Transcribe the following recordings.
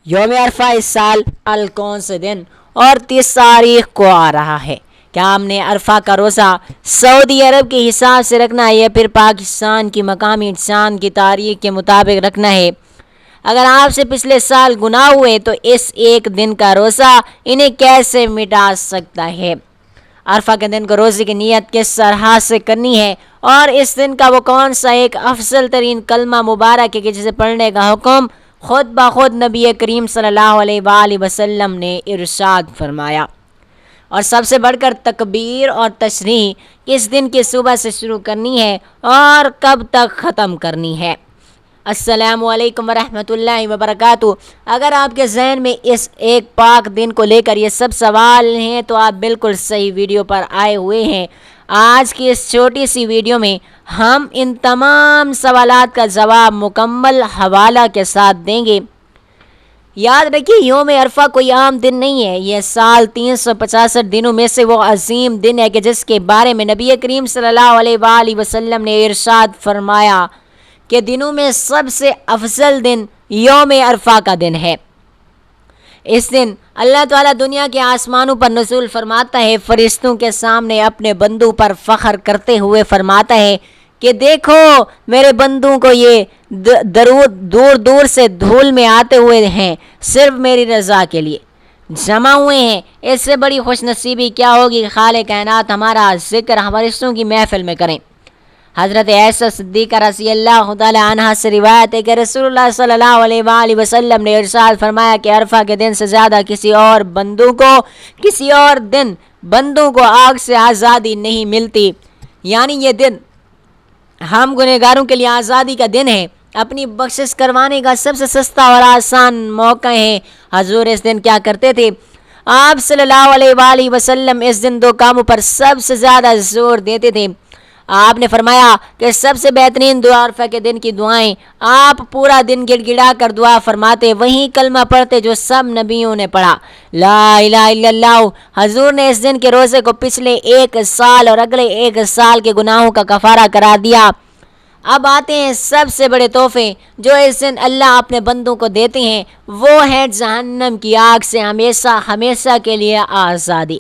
یوم عرفہ اس سال کون سے دن اور 30 تاریخ کو آ رہا ہے؟ کیا ہم نے عرفہ کا روزہ سعودی عرب کے حساب سے رکھنا ہے یا پھر پاکستان کی مقامی چاند کی تاریخ کے مطابق رکھنا ہے؟ اگر آپ سے پچھلے سال گناہ ہوئے تو اس ایک دن کا روزہ انہیں کیسے مٹا سکتا ہے؟ عرفہ کے دن کو روزے کی نیت کس طرح سے کرنی ہے اور اس دن کا وہ کون سا ایک افضل ترین کلمہ مبارک ہے کہ جسے پڑھنے کا حکم خود بخود نبی کریم صلی اللہ علیہ وآلہ وسلم نے ارشاد فرمایا؟ اور سب سے بڑھ کر تکبیر اور تشریح کس دن کی صبح سے شروع کرنی ہے اور کب تک ختم کرنی ہے؟ السلام علیکم ورحمۃ اللہ وبرکاتہ۔ اگر آپ کے ذہن میں اس ایک پاک دن کو لے کر یہ سب سوال ہیں تو آپ بالکل صحیح ویڈیو پر آئے ہوئے ہیں۔ آج کی اس چھوٹی سی ویڈیو میں ہم ان تمام سوالات کا جواب مکمل حوالہ کے ساتھ دیں گے۔ یاد رکھیے، یوم عرفہ کوئی عام دن نہیں ہے، یہ سال 365 دنوں میں سے وہ عظیم دن ہے کہ جس کے بارے میں نبی کریم صلی اللہ علیہ وآلہ وسلم نے ارشاد فرمایا کہ دنوں میں سب سے افضل دن یوم عرفہ کا دن ہے۔ اس دن اللہ تعالیٰ دنیا کے آسمانوں پر نزول فرماتا ہے، فرشتوں کے سامنے اپنے بندوں پر فخر کرتے ہوئے فرماتا ہے کہ دیکھو میرے بندوں کو، یہ دور دور سے دھول میں آتے ہوئے ہیں، صرف میری رضا کے لیے جمع ہوئے ہیں۔ اس سے بڑی خوش نصیبی کیا ہوگی؟ خالق کائنات ہمارا ذکر فرشتوں کی محفل میں کریں۔ حضرت عائشہ صدیقہ رضی اللہ تعالی عنہا سے روایت ہے کہ رسول اللہ صلی اللہ علیہ وآلہ وسلم نے ارشاد فرمایا کہ عرفہ کے دن سے زیادہ کسی اور دن بندوں کو آگ سے آزادی نہیں ملتی، یعنی یہ دن ہم گنہگاروں کے لیے آزادی کا دن ہے، اپنی بخشش کروانے کا سب سے سستا اور آسان موقع ہے۔ حضور اس دن کیا کرتے تھے؟ آپ صلی اللہ علیہ وآلہ وسلم اس دن 2 کاموں پر سب سے زیادہ زور دیتے تھے۔ آپ نے فرمایا کہ سب سے بہترین دعا عرفہ کے دن کی دعائیں، آپ پورا دن گڑ گڑا کر دعا فرماتے، وہی کلمہ پڑھتے جو سب نبیوں نے پڑھا، لا الہ الا اللہ۔ حضور نے اس دن کے روزے کو پچھلے 1 سال اور اگلے 1 سال کے گناہوں کا کفارہ قرار دیا۔ اب آتے ہیں سب سے بڑے تحفے جو اس دن اللہ اپنے بندوں کو دیتے ہیں، وہ ہے جہنم کی آگ سے ہمیشہ ہمیشہ کے لیے آزادی۔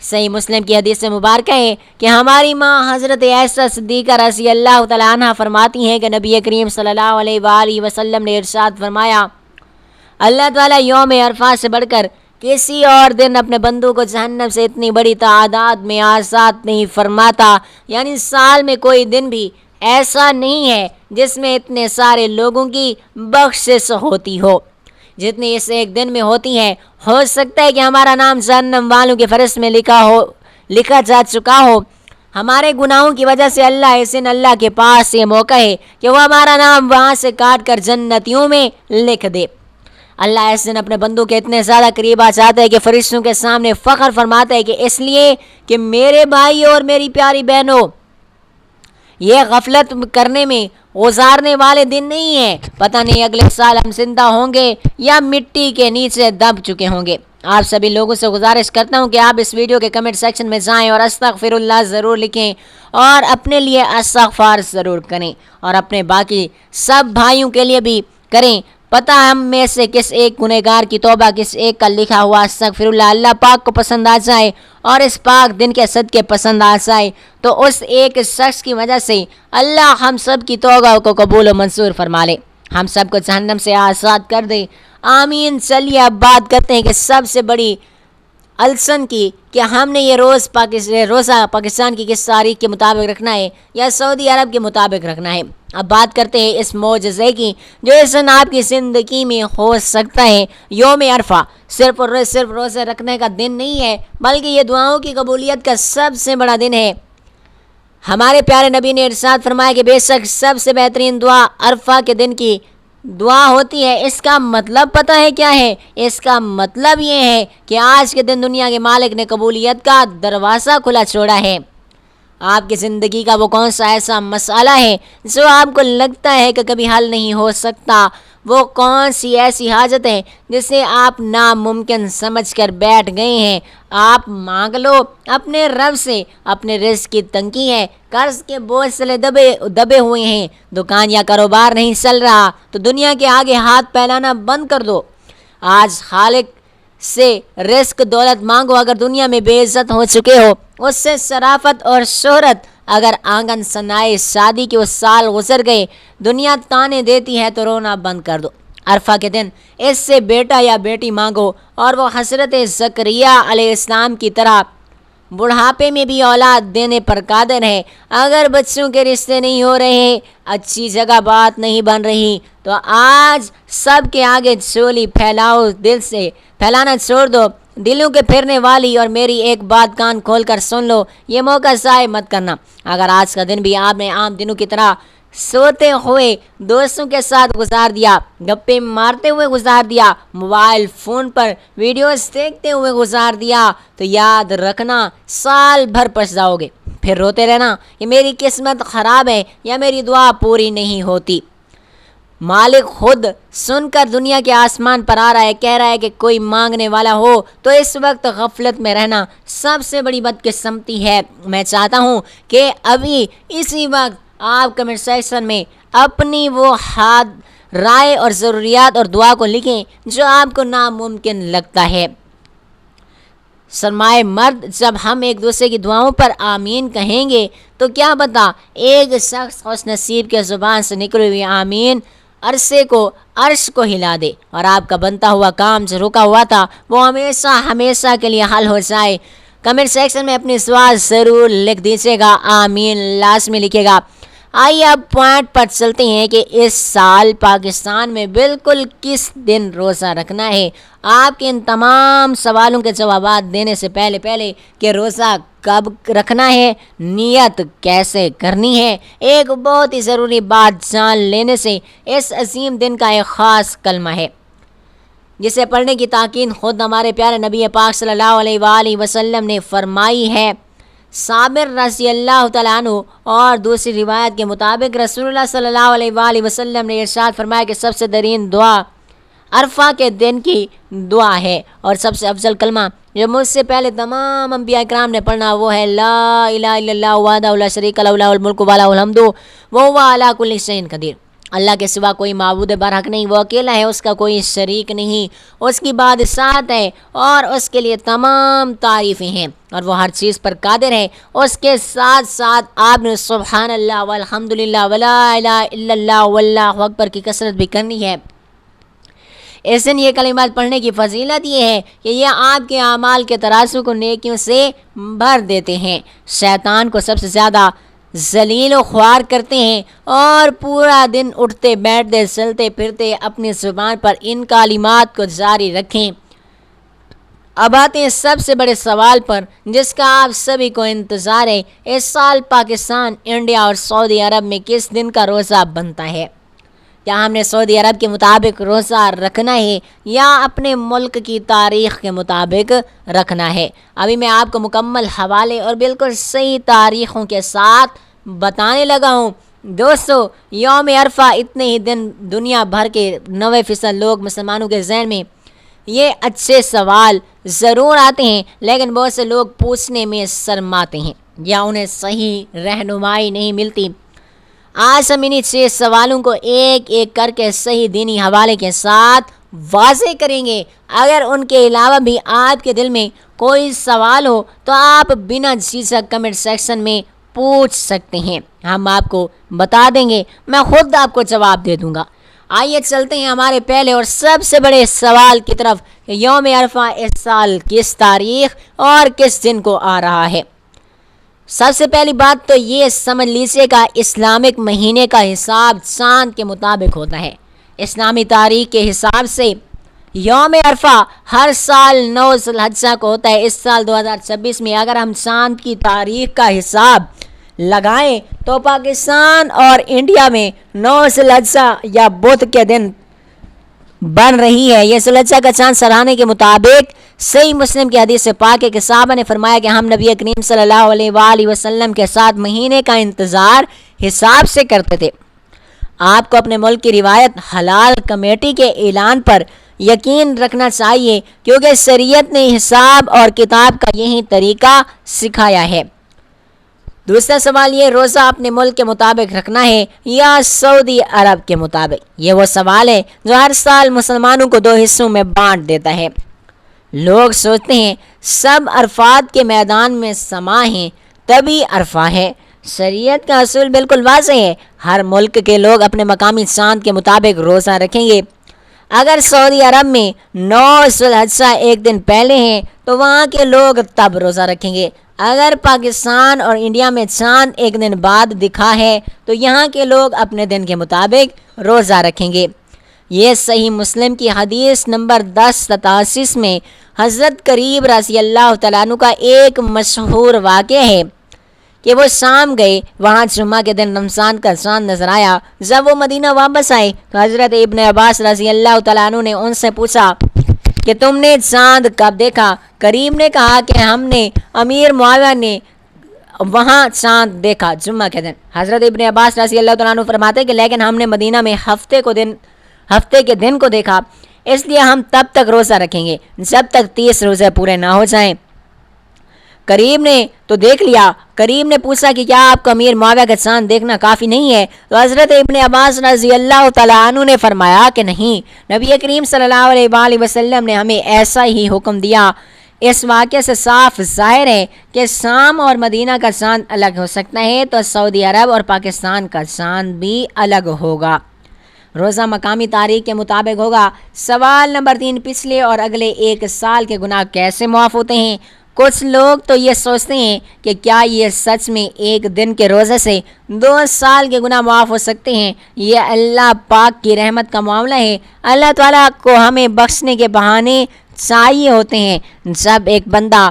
صحیح مسلم کی حدیث مبارکہ ہے کہ ہماری ماں حضرت عائشہ صدیقہ رضی اللہ تعالی عنہ فرماتی ہیں کہ نبی کریم صلی اللہ علیہ وآلہ وسلم نے ارشاد فرمایا، اللہ تعالیٰ یوم عرفہ سے بڑھ کر کسی اور دن اپنے بندوں کو جہنم سے اتنی بڑی تعداد میں آزاد نہیں فرماتا، یعنی سال میں کوئی دن بھی ایسا نہیں ہے جس میں اتنے سارے لوگوں کی بخشش ہوتی ہو جتنی اس ایک دن میں ہوتی ہیں۔ ہو سکتا ہے کہ ہمارا نام جہنم والوں کے فہرست میں لکھا جا چکا ہو، ہمارے گناہوں کی وجہ سے اس دن اللہ کے پاس یہ موقع ہے کہ وہ ہمارا نام وہاں سے کاٹ کر جنتیوں میں لکھ دے۔ اللہ اس دن اپنے بندوں کے اتنے زیادہ قریب آ جاتا ہے کہ فرشتوں کے سامنے فخر فرماتا ہے کہ اس لیے کہ میرے بھائی اور میری پیاری بہنوں، یہ غفلت کرنے میں گزارنے والے دن نہیں ہیں، پتہ نہیں اگلے سال ہم زندہ ہوں گے یا مٹی کے نیچے دب چکے ہوں گے۔ آپ سبھی لوگوں سے گزارش کرتا ہوں کہ آپ اس ویڈیو کے کمنٹ سیکشن میں جائیں اور استغفر اللہ ضرور لکھیں اور اپنے لیے استغفار ضرور کریں اور اپنے باقی سب بھائیوں کے لیے بھی کریں۔ پتہ ہم میں سے کس ایک گنہگار کی توبہ، کس ایک کا لکھا ہوا استغفر اللہ پاک کو پسند آ جائے اور اس پاک دن کے صدقے پسند آ جائے تو اس ایک شخص کی وجہ سے اللہ ہم سب کی توبہ کو قبول و منظور فرما لے، ہم سب کو جہنم سے آزاد کر دے، آمین۔ چلیے اب بات کرتے ہیں کہ سب سے بڑی السن کی کہ ہم نے یہ روزہ پاکستان کی کس تاریخ کے مطابق رکھنا ہے یا سعودی عرب کے مطابق رکھنا ہے۔ اب بات کرتے ہیں اس معجزے کی جو اس دن آپ کی زندگی میں ہو سکتا ہے۔ یوم عرفہ صرف روزے رکھنے کا دن نہیں ہے بلکہ یہ دعاؤں کی قبولیت کا سب سے بڑا دن ہے۔ ہمارے پیارے نبی نے ارشاد فرمایا کہ بے شک سب سے بہترین دعا عرفہ کے دن کی دعا ہوتی ہے۔ اس کا مطلب پتہ ہے کیا ہے؟ اس کا مطلب یہ ہے کہ آج کے دن دنیا کے مالک نے قبولیت کا دروازہ کھلا چھوڑا ہے۔ آپ کی زندگی کا وہ کون سا ایسا مسئلہ ہے جو آپ کو لگتا ہے کہ کبھی حل نہیں ہو سکتا؟ وہ کون سی ایسی حاجت ہے جسے آپ ناممکن سمجھ کر بیٹھ گئے ہیں؟ آپ مانگ لو اپنے رب سے۔ اپنے رزق کی تنگی ہے، قرض کے بوجھ سے دبے ہوئے ہیں، دکان یا کاروبار نہیں چل رہا تو دنیا کے آگے ہاتھ پھیلانا بند کر دو۔ آج خالق سے رزق دولت مانگو، اگر دنیا میں بے عزت ہو چکے ہو، اس سے شرافت اور شہرت، اگر آنگن سنائے شادی کے وہ سال گزر گئے، دنیا تانے دیتی ہے تو رونا بند کر دو۔ عرفہ کے دن اس سے بیٹا یا بیٹی مانگو، اور وہ حضرت زکریا علیہ السلام کی طرح بڑھاپے میں بھی اولاد دینے پر قادر ہے۔ اگر بچوں کے رشتے نہیں ہو رہے، اچھی جگہ بات نہیں بن رہی، تو آج سب کے آگے چولی پھیلاؤ، دل سے پھیلانا چھوڑ دو۔ دلوں کے پھرنے والی، اور میری ایک بات کان کھول کر سن لو، یہ موقع ضائع مت کرنا۔ اگر آج کا دن بھی آپ نے عام دنوں کی طرح سوتے ہوئے دوستوں کے ساتھ گزار دیا، گپے مارتے ہوئے گزار دیا، موبائل فون پر ویڈیوز دیکھتے ہوئے گزار دیا، تو یاد رکھنا سال بھر پچھتاؤ گے، پھر روتے رہنا یہ میری قسمت خراب ہے یا میری دعا پوری نہیں ہوتی۔ مالک خود سن کر دنیا کے آسمان پر آ رہا ہے، کہہ رہا ہے کہ کوئی مانگنے والا ہو تو اس وقت غفلت میں رہنا سب سے بڑی بدقسمتی ہے۔ میں چاہتا ہوں کہ ابھی اسی وقت آپ کمنٹ سیکشن میں اپنی وہ رائے اور ضروریات اور دعا کو لکھیں جو آپ کو ناممکن لگتا ہے۔ سرمائے مرد جب ہم ایک دوسرے کی دعاؤں پر آمین کہیں گے تو کیا بتا ایک شخص خوش نصیب کے زبان سے نکلی ہوئی آمین عرش کو ہلا دے، اور آپ کا بنتا ہوا کام جو رکا ہوا تھا وہ ہمیشہ ہمیشہ کے لیے حل ہو جائے۔ کمنٹ سیکشن میں اپنی سوال ضرور لکھ دیجیے گا، آمین لازمی لکھے گا۔ آئیے اب پوائنٹ پر چلتے ہیں کہ اس سال پاکستان میں بالکل کس دن روزہ رکھنا ہے۔ آپ کے ان تمام سوالوں کے جوابات دینے سے پہلے کہ روزہ کب رکھنا ہے، نیت کیسے کرنی ہے، ایک بہت ہی ضروری بات جان لینے سے اس عظیم دن کا ایک خاص کلمہ ہے جسے پڑھنے کی تاکید خود ہمارے پیارے نبی پاک صلی اللہ علیہ وآلہ وسلم نے فرمائی ہے۔ صابر رضی اللہ تعالیٰ عنہ اور دوسری روایت کے مطابق رسول اللہ صلی اللہ علیہ وآلہ وسلم نے ارشاد فرمایا کہ سب سے ترین دعا عرفہ کے دن کی دعا ہے، اور سب سے افضل کلمہ جو مجھ سے پہلے تمام انبیاء کرام نے پڑھنا وہ ہے لا الہ الا اللہ وحدہ لا شریک لہ لہ الملک ولہ الحمد وہو علی کل شیء قدیر۔ اللہ کے سوا کوئی معبود برحق نہیں، وہ اکیلا ہے، اس کا کوئی شریک نہیں، اس کی بادشاہت ہے اور اس کے لیے تمام تعریفیں ہیں، اور وہ ہر چیز پر قادر ہے۔ اس کے ساتھ ساتھ آپ نے سبحان اللہ والحمدللہ ولا الہ الا اللہ واللہ اکبر کی کثرت بھی کرنی ہے۔ اس دن یہ کلمات پڑھنے کی فضیلت یہ ہے کہ یہ آپ کے اعمال کے ترازو کو نیکیوں سے بھر دیتے ہیں، شیطان کو سب سے زیادہ ذلیل و خوار کرتے ہیں، اور پورا دن اٹھتے بیٹھتے چلتے پھرتے اپنی زبان پر ان کلمات کو جاری رکھیں۔ اب آتے ہیں سب سے بڑے سوال پر جس کا آپ سبھی کو انتظار ہے۔ اس سال پاکستان، انڈیا اور سعودی عرب میں کس دن کا روزہ بنتا ہے؟ کیا ہم نے سعودی عرب کے مطابق روزہ رکھنا ہے یا اپنے ملک کی تاریخ کے مطابق رکھنا ہے؟ ابھی میں آپ کو مکمل حوالے اور بالکل صحیح تاریخوں کے ساتھ بتانے لگا ہوں۔ دوستو، یوم عرفہ اتنے ہی دن دنیا بھر کے 90% لوگ مسلمانوں کے ذہن میں یہ اچھے سوال ضرور آتے ہیں، لیکن بہت سے لوگ پوچھنے میں شرماتے ہیں یا انہیں صحیح رہنمائی نہیں ملتی۔ آج ہم انہی 6 سوالوں کو ایک ایک کر کے صحیح دینی حوالے کے ساتھ واضح کریں گے۔ اگر ان کے علاوہ بھی آپ کے دل میں کوئی سوال ہو تو آپ بنا جھجک کمنٹ سیکشن میں پوچھ سکتے ہیں، ہم آپ کو بتا دیں گے، میں خود آپ کو جواب دے دوں گا۔ آئیے چلتے ہیں ہمارے پہلے اور سب سے بڑے سوال کی طرف کہ یوم عرفہ اس سال کس تاریخ اور کس دن کو آ رہا ہے۔ سب سے پہلی بات تو یہ سمجھ لیجیے گا، اسلامک مہینے کا حساب چاند کے مطابق ہوتا ہے۔ اسلامی تاریخ کے حساب سے یوم عرفہ ہر سال 9 ذی الحجہ کو ہوتا ہے۔ اس سال 2026 میں اگر ہم چاند کی تاریخ کا حساب لگائیں تو پاکستان اور انڈیا میں 9 ذی الحجہ یا بدھ کے دن بن رہی ہے۔ یہ ذی الحجہ کا چاند سراہنے کے مطابق صحیح مسلم کی حدیث سے پاک ہے کہ صحابہ نے فرمایا کہ ہم نبی کریم صلی اللہ علیہ وآلہ وسلم کے ساتھ مہینے کا انتظار حساب سے کرتے تھے۔ آپ کو اپنے ملک کی روایت حلال کمیٹی کے اعلان پر یقین رکھنا چاہیے، کیونکہ شریعت نے حساب اور کتاب کا یہی طریقہ سکھایا ہے۔ دوسرا سوال یہ، روزہ اپنے ملک کے مطابق رکھنا ہے یا سعودی عرب کے مطابق؟ یہ وہ سوال ہے جو ہر سال مسلمانوں کو 2 حصوں میں بانٹ دیتا ہے۔ لوگ سوچتے ہیں سب عرفات کے میدان میں سما ہیں تبھی عرفہ ہے۔ شریعت کا اصول بالکل واضح ہے، ہر ملک کے لوگ اپنے مقامی چاند کے مطابق روزہ رکھیں گے۔ اگر سعودی عرب میں 9 ذی الحجہ ایک دن پہلے ہیں تو وہاں کے لوگ تب روزہ رکھیں گے۔ اگر پاکستان اور انڈیا میں چاند ایک دن بعد دکھا ہے تو یہاں کے لوگ اپنے دن کے مطابق روزہ رکھیں گے۔ یہ صحیح مسلم کی حدیث نمبر 1087 میں حضرت قریب رضی اللہ تعالیٰ عنہ کا ایک مشہور واقعہ ہے کہ وہ شام گئے، وہاں جمعہ کے دن رمضان کا چاند نظر آیا۔ جب وہ مدینہ واپس آئے تو حضرت ابن عباس رضی اللہ تعالیٰ عنہ نے ان سے پوچھا کہ تم نے چاند کب دیکھا؟ قریب نے کہا کہ ہم نے امیر معاویہ نے وہاں چاند دیکھا جمعہ کے دن۔ حضرت ابن عباس رضی اللہ تعالیٰ عنہ فرماتے کہ لیکن ہم نے مدینہ میں ہفتے کے دن کو دیکھا، اس لیے ہم تب تک روزہ رکھیں گے جب تک 30 روزے پورے نہ ہو جائیں۔ قریب نے تو دیکھ لیا۔ قریب نے پوچھا کہ کیا آپ کو امیر معاویہ کا چاند دیکھنا کافی نہیں ہے؟ تو حضرت ابن عباس رضی اللہ تعالیٰ عنہ نے فرمایا کہ نہیں، نبی کریم صلی اللہ علیہ وآلہ وسلم نے ہمیں ایسا ہی حکم دیا۔ اس واقعے سے صاف ظاہر ہے کہ شام اور مدینہ کا چاند الگ ہو سکتا ہے تو سعودی عرب اور پاکستان کا چاند بھی الگ ہوگا۔ روزہ مقامی تاریخ کے مطابق ہوگا۔ سوال نمبر 3، پچھلے اور اگلے 1 سال کے گناہ کیسے معاف ہوتے ہیں؟ کچھ لوگ تو یہ سوچتے ہیں کہ کیا یہ سچ میں ایک دن کے روزے سے 2 سال کے گناہ معاف ہو سکتے ہیں؟ یہ اللہ پاک کی رحمت کا معاملہ ہے۔ اللہ تعالیٰ کو ہمیں بخشنے کے بہانے چاہیے ہوتے ہیں۔ جب ایک بندہ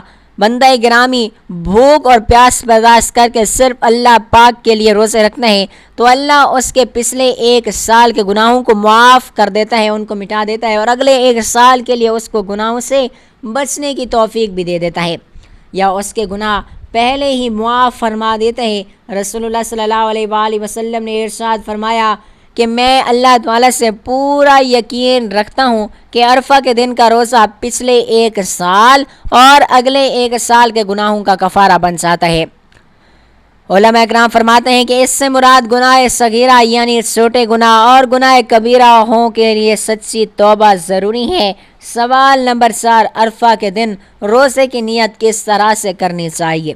گرامی بھوک اور پیاس برداشت کر کے صرف اللہ پاک کے لیے روزے رکھنا ہے تو اللہ اس کے پچھلے 1 سال کے گناہوں کو معاف کر دیتا ہے، ان کو مٹا دیتا ہے، اور اگلے 1 سال کے لیے اس کو گناہوں سے بچنے کی توفیق بھی دے دیتا ہے، یا اس کے گناہ پہلے ہی معاف فرما دیتا ہے۔ رسول اللہ صلی اللہ علیہ وآلہ وسلم نے ارشاد فرمایا کہ میں اللہ تعالیٰ سے پورا یقین رکھتا ہوں کہ عرفہ کے دن کا روزہ پچھلے 1 سال اور اگلے 1 سال کے گناہوں کا کفارہ بن جاتا ہے۔ علماء اکرام فرماتے ہیں کہ اس سے مراد گناہ صغیرہ یعنی چھوٹے گناہ اور گناہ کبیرہ ہوں کے لیے سچی توبہ ضروری ہے۔ سوال نمبر 4، عرفہ کے دن روزے کی نیت کس طرح سے کرنی چاہیے؟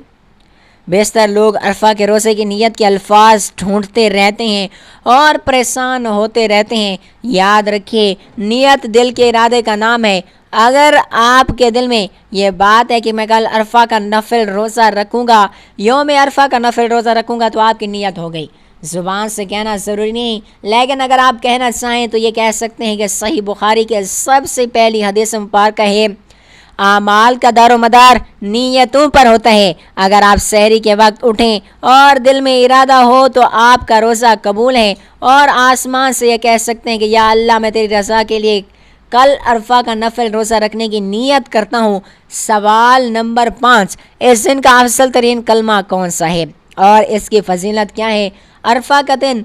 بیشتر لوگ عرفہ کے روزے کی نیت کے الفاظ ڈھونڈتے رہتے ہیں اور پریشان ہوتے رہتے ہیں۔ یاد رکھیے، نیت دل کے ارادے کا نام ہے۔ اگر آپ کے دل میں یہ بات ہے کہ میں کل عرفہ کا نفل روزہ رکھوں گا، یوم عرفہ کا نفل روزہ رکھوں گا، تو آپ کی نیت ہو گئی۔ زبان سے کہنا ضروری نہیں، لیکن اگر آپ کہنا چاہیں تو یہ کہہ سکتے ہیں کہ صحیح بخاری کے سب سے پہلی حدیث مبارکہ ہے، اعمال کا دار و مدار نیتوں پر ہوتا ہے۔ اگر آپ سحری کے وقت اٹھیں اور دل میں ارادہ ہو تو آپ کا روزہ قبول ہے، اور آسمان سے یہ کہہ سکتے ہیں کہ یا اللہ میں تیری رضا کے لیے کل عرفہ کا نفل روزہ رکھنے کی نیت کرتا ہوں۔ سوال نمبر 5، اس دن کا افضل ترین کلمہ کون سا ہے اور اس کی فضیلت کیا ہے؟ عرفہ کا دن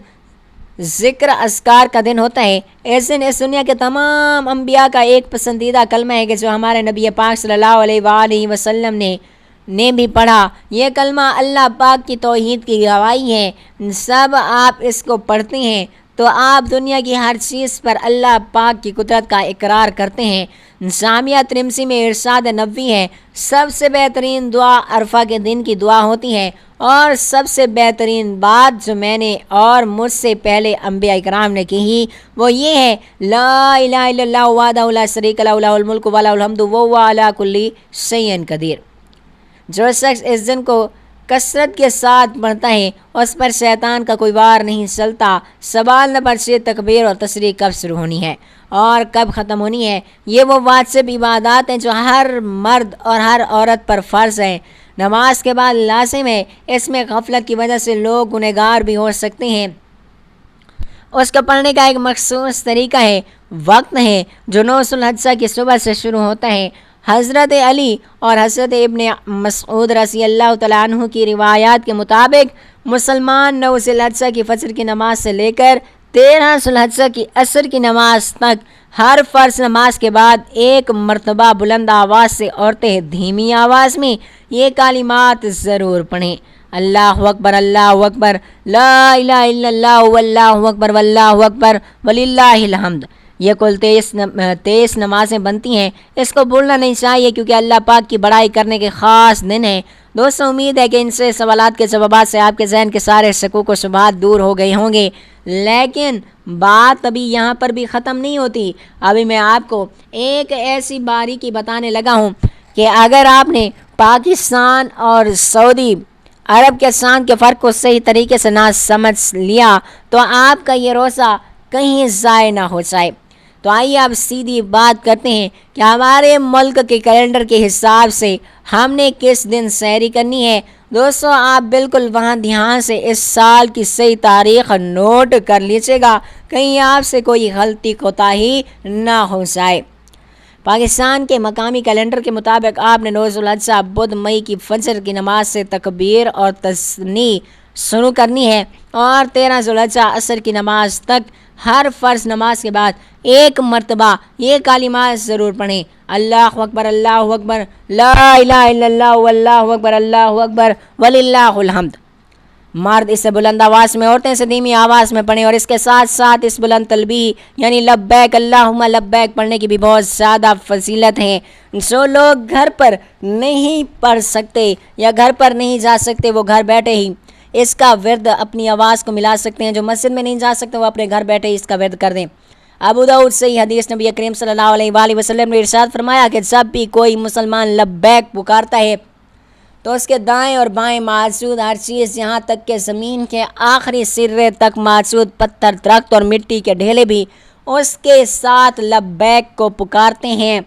ذکر اذکار کا دن ہوتا ہے۔ اس دن اس دنیا کے تمام انبیاء کا ایک پسندیدہ کلمہ ہے کہ جو ہمارے نبی پاک صلی اللہ علیہ وآلہ وسلم نے بھی پڑھا۔ یہ کلمہ اللہ پاک کی توحید کی گواہی ہے۔ سب آپ اس کو پڑھتے ہیں تو آپ دنیا کی ہر چیز پر اللہ پاک کی قدرت کا اقرار کرتے ہیں۔ جامعہ ترمذی میں ارشاد نبوی ہے، سب سے بہترین دعا عرفہ کے دن کی دعا ہوتی ہے، اور سب سے بہترین بات جو میں نے اور مجھ سے پہلے انبیاء اکرام نے کہی وہ یہ ہے، لا الہ الا اللہ وحدہ لا شریک لہ لہ الملک و لہ الحمد وہو علی کل شیء قدیر۔ جو شخص اس دن کو کثرت کے ساتھ پڑھتا ہے اس پر شیطان کا کوئی وار نہیں چلتا۔ سوال نمبر 6، تکبیر اور تسبیح کب شروع ہونی ہے اور کب ختم ہونی ہے؟ یہ وہ واجب عبادات ہیں جو ہر مرد اور ہر عورت پر فرض ہیں، نماز کے بعد لازم ہے۔ اس میں غفلت کی وجہ سے لوگ گنہگار بھی ہو سکتے ہیں۔ اس کو پڑھنے کا ایک مخصوص طریقہ ہے، وقت ہے جو 9 ذی الحجہ کی صبح سے شروع ہوتا ہے۔ حضرت علی اور حضرت ابن مسعود رضی اللہ تعالیٰ عنہ کی روایات کے مطابق مسلمان 9 ذی الحجہ کی فجر کی نماز سے لے کر 13 ذی الحجہ کی عصر کی نماز تک ہر فرض نماز کے بعد ایک مرتبہ بلند آواز سے عورتیں دھیمی آواز میں یہ کلمات ضرور پڑھیں، اللہ اکبر اللہ اکبر، لا الہ الا اللہ واللہ اکبر واللہ اکبر وللہ الحمد۔ یہ کل 23 نمازیں بنتی ہیں، اس کو بھولنا نہیں چاہیے کیونکہ اللہ پاک کی بڑائی کرنے کے خاص دن ہیں۔ دوستوں امید ہے کہ ان سے سوالات کے جوابات سے آپ کے ذہن کے سارے شکوک و شبہات دور ہو گئے ہوں گے، لیکن بات ابھی یہاں پر بھی ختم نہیں ہوتی۔ ابھی میں آپ کو ایک ایسی باریکی بتانے لگا ہوں کہ اگر آپ نے پاکستان اور سعودی عرب کے چاند کے فرق کو صحیح طریقے سے نہ سمجھ لیا تو آپ کا یہ روزہ کہیں ضائع نہ ہو جائے۔ تو آئیے آپ سیدھی بات کرتے ہیں کہ ہمارے ملک کے کیلنڈر کے حساب سے ہم نے کس دن سحری کرنی ہے۔ دوستو آپ بالکل وہاں دھیان سے اس سال کی صحیح تاریخ نوٹ کر لیجیے گا، کہیں آپ سے کوئی غلطی کوتاہی نہ ہو جائے۔ پاکستان کے مقامی کیلنڈر کے مطابق آپ نے 9 ذوالحجہ بدھ مئی کی فجر کی نماز سے تکبیر اور تثنی شروع کرنی ہے اور 13 ذوالحجہ عصر کی نماز تک ہر فرض نماز کے بعد ایک مرتبہ یہ کلمات ضرور پڑھیں، اللہ اکبر لا الہ الا اللہ واللہ اکبر اللہ اکبر وللہ الحمد۔ مرد اسے بلند آواز میں، عورتیں سے دھیمی آواز میں پڑھیں، اور اس کے ساتھ ساتھ اس بلند تلبیہ یعنی لبیک اللہم لبیک پڑھنے کی بھی بہت زیادہ فضیلت ہیں۔ جو لوگ گھر پر نہیں پڑھ سکتے یا گھر پر نہیں جا سکتے وہ گھر بیٹھے ہی اس کا ورد اپنی آواز کو ملا سکتے ہیں۔ جو مسجد میں نہیں جا سکتے وہ اپنے گھر بیٹھے ہی اس کا ورد کر دیں۔ ابو داؤد سے یہ حدیث نبی کریم صلی اللہ علیہ وآلہ وسلم نے ارشاد فرمایا کہ جب بھی کوئی مسلمان لبیک پکارتا ہے تو اس کے دائیں اور بائیں موجود ہر چیز یہاں تک کہ زمین کے آخری سرے تک موجود پتھر، درخت اور مٹی کے ڈھیلے بھی اس کے ساتھ لبیک کو پکارتے ہیں۔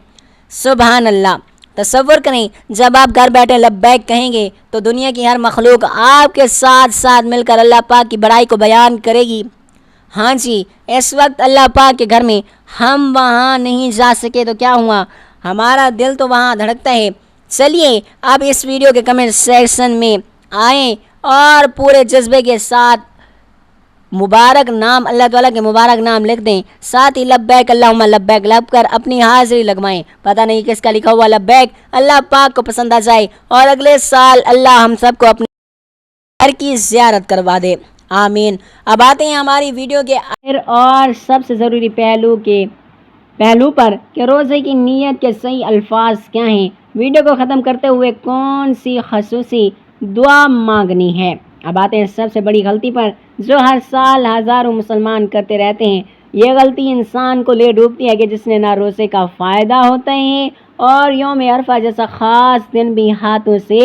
سبحان اللہ! تصور کریں جب آپ گھر بیٹھے لبیک کہیں گے تو دنیا کی ہر مخلوق آپ کے ساتھ ساتھ مل کر اللہ پاک کی بڑائی کو بیان کرے گی۔ ہاں جی، اس وقت اللہ پاک کے گھر میں ہم وہاں نہیں جا سکے تو کیا ہوا، ہمارا دل تو وہاں دھڑکتا ہے۔ چلیے آپ اس ویڈیو کے کمنٹ سیکشن میں آئیں اور پورے جذبے کے ساتھ مبارک نام، اللہ تعالیٰ کے مبارک نام لکھ دیں، ساتھ ہی لبیک اللہم لبیک لکھ کر اپنی حاضری لگوائیں۔ پتہ نہیں کس کا لکھا ہوا لبیک اللہ پاک کو پسند آ جائے اور اگلے سال اللہ ہم سب کو اپنے گھر کی زیارت کروا دے، آمین۔ اب آتے ہیں ہماری ویڈیو کے آخر اور سب سے ضروری پہلو پر کہ روزے کی نیت کے صحیح الفاظ کیا ہیں۔ ویڈیو کو ختم کرتے ہوئے کون سی خصوصی دعا مانگنی ہے۔ اب آتے ہیں سب سے بڑی غلطی پر جو ہر سال ہزاروں مسلمان کرتے رہتے ہیں۔ یہ غلطی انسان کو لے ڈوبتی ہے کہ جس نے نہ روزے کا فائدہ ہوتا ہے اور یوم عرفہ جیسا خاص دن بھی ہاتھوں سے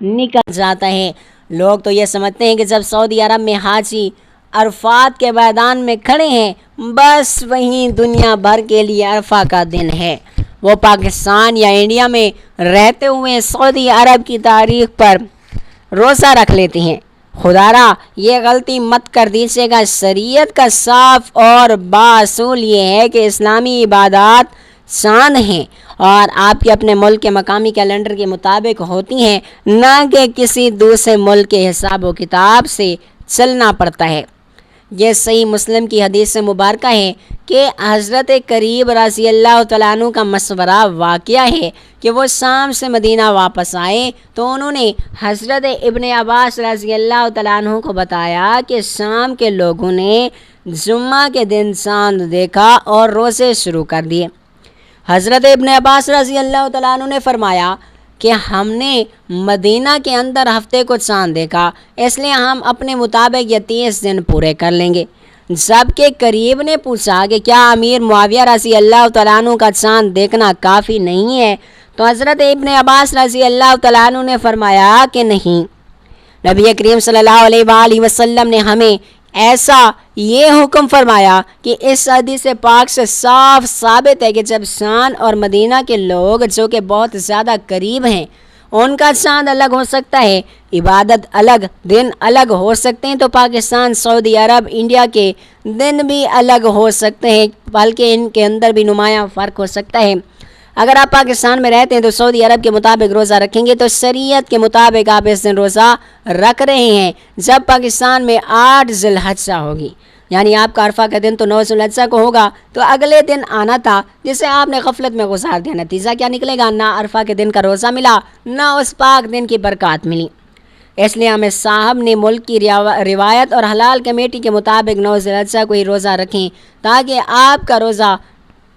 نکل جاتا ہے۔ لوگ تو یہ سمجھتے ہیں کہ جب سعودی عرب میں حاجی عرفات کے میدان میں کھڑے ہیں بس وہیں دنیا بھر کے لیے عرفہ کا دن ہے۔ وہ پاکستان یا انڈیا میں رہتے ہوئے سعودی عرب کی تاریخ پر روزہ رکھ لیتے ہیں۔ خدا را یہ غلطی مت کر دیجیے گا۔ شریعت کا صاف اور باصول یہ ہے کہ اسلامی عبادات چاند ہیں اور آپ کے اپنے ملک کے مقامی کیلنڈر کے مطابق ہوتی ہیں، نہ کہ کسی دوسرے ملک کے حساب و کتاب سے چلنا پڑتا ہے۔ یہ صحیح مسلم کی حدیث مبارکہ ہے کہ حضرت قریب رضی اللہ تعالیٰ عنہ کا مشورہ واقعہ ہے کہ وہ شام سے مدینہ واپس آئے تو انہوں نے حضرت ابن عباس رضی اللہ تعالیٰ عنہ کو بتایا کہ شام کے لوگوں نے جمعہ کے دن چاند دیکھا اور روزے شروع کر دیے۔ حضرت ابن عباس رضی اللہ تعالیٰ عنہ نے فرمایا کہ ہم نے مدینہ کے اندر ہفتے کو چاند دیکھا، اس لیے ہم اپنے مطابق یہ 30 دن پورے کر لیں گے۔ جبکہ قریب نے پوچھا کہ کیا امیر معاویہ رضی اللہ تعالیٰ عنہ کا چاند دیکھنا کافی نہیں ہے، تو حضرت ابن عباس رضی اللہ تعالیٰ عنہ نے فرمایا کہ نہیں، نبی کریم صلی اللہ علیہ وآلہ وسلم نے ہمیں ایسا یہ حکم فرمایا کہ اس حدیث پاک سے صاف ثابت ہے کہ جب شام اور مدینہ کے لوگ جو کہ بہت زیادہ قریب ہیں ان کا چاند الگ ہو سکتا ہے، عبادت الگ، دن الگ ہو سکتے ہیں، تو پاکستان، سعودی عرب، انڈیا کے دن بھی الگ ہو سکتے ہیں، بلکہ ان کے اندر بھی نمایاں فرق ہو سکتا ہے۔ اگر آپ پاکستان میں رہتے ہیں تو سعودی عرب کے مطابق روزہ رکھیں گے تو شریعت کے مطابق آپ اس دن روزہ رکھ رہے ہیں۔ جب پاکستان میں 8 ذی الحجہ ہوگی، یعنی آپ کا عرفہ کا دن تو 9 ذی الحجہ کو ہوگا، تو اگلے دن آنا تھا جسے آپ نے غفلت میں گزار دیا، نتیجہ کیا نکلے گا؟ نہ عرفہ کے دن کا روزہ ملا، نہ اس پاک دن کی برکات ملی۔ اس لیے ہمیں صاحب نے ملک کی روایت اور حلال کمیٹی کے مطابق 9 ذی الحجہ کو ہی روزہ رکھیں تاکہ آپ کا روزہ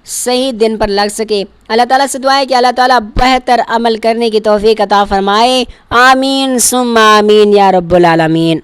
صحیح دن پر لگ سکے۔ اللہ تعالیٰ سے دعا ہے کہ اللہ تعالیٰ بہتر عمل کرنے کی توفیق عطا فرمائے۔ آمین ثم آمین یا رب العالمین۔